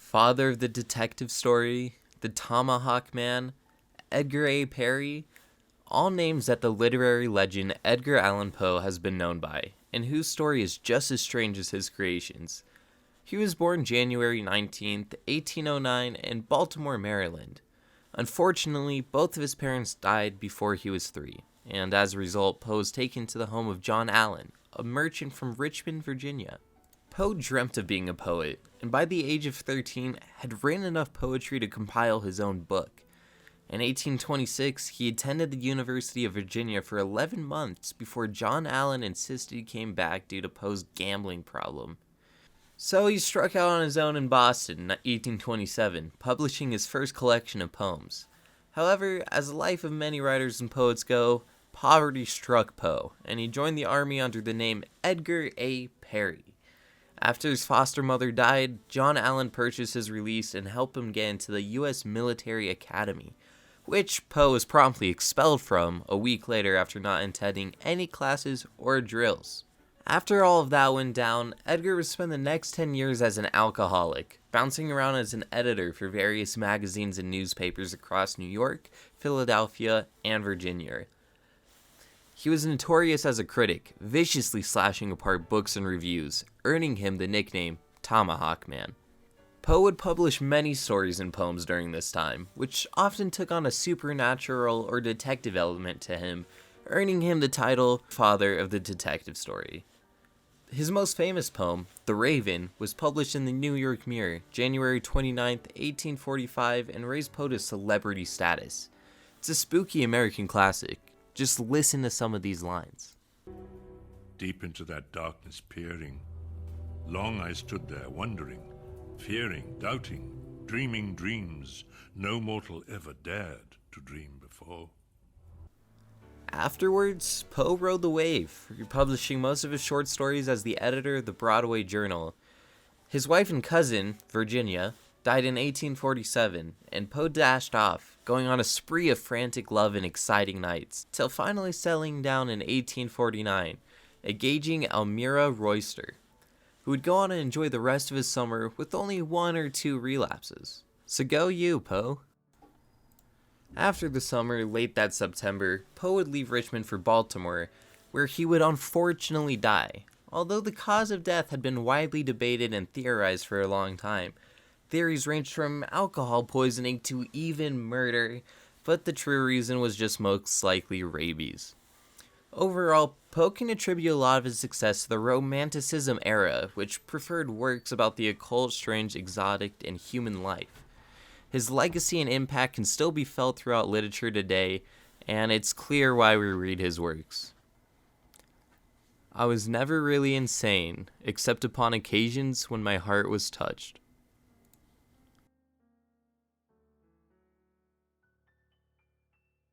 father of the detective story, the Tomahawk Man, Edgar A. Perry, all names that the literary legend Edgar Allan Poe has been known by, and whose story is just as strange as his creations. He was born January 19th, 1809 in Baltimore, Maryland. Unfortunately, both of his parents died before he was 3, and as a result, Poe was taken to the home of John Allan, a merchant from Richmond, Virginia. Poe dreamt of being a poet, and by the age of 13 had written enough poetry to compile his own book. In 1826, he attended the University of Virginia for 11 months before John Allan insisted he came back due to Poe's gambling problem. So he struck out on his own in Boston in 1827, publishing his first collection of poems. However, as the life of many writers and poets go, poverty struck Poe, and he joined the army under the name Edgar A. Perry. After his foster mother died, John Allan purchased his release and helped him get into the U.S. Military Academy, which Poe was promptly expelled from a week later after not attending any classes or drills. After all of that went down, Edgar would spend the next 10 years as an alcoholic, bouncing around as an editor for various magazines and newspapers across New York, Philadelphia, and Virginia. He was notorious as a critic, viciously slashing apart books and reviews, earning him the nickname Tomahawk Man. Poe would publish many stories and poems during this time, which often took on a supernatural or detective element to him, earning him the title Father of the Detective Story. His most famous poem, The Raven, was published in the New York Mirror, January 29th, 1845, and raised Poe to celebrity status. It's a spooky American classic. Just listen to some of these lines. Deep into that darkness peering, long I stood there wondering, fearing, doubting, dreaming dreams no mortal ever dared to dream before. Afterwards, Poe rode the wave, publishing most of his short stories as the editor of the Broadway Journal. His wife and cousin, Virginia, died in 1847, and Poe dashed off, going on a spree of frantic love and exciting nights, till finally settling down in 1849, engaging Elmira Royster, who would go on to enjoy the rest of his summer with only 1 or 2 relapses. So go you, Poe. After the summer, late that September, Poe would leave Richmond for Baltimore, where he would unfortunately die. Although the cause of death had been widely debated and theorized for a long time, theories ranged from alcohol poisoning to even murder, but the true reason was just most likely rabies. Overall, Poe can attribute a lot of his success to the Romanticism era, which preferred works about the occult, strange, exotic, and human life. His legacy and impact can still be felt throughout literature today, and it's clear why we read his works. I was never really insane, except upon occasions when my heart was touched.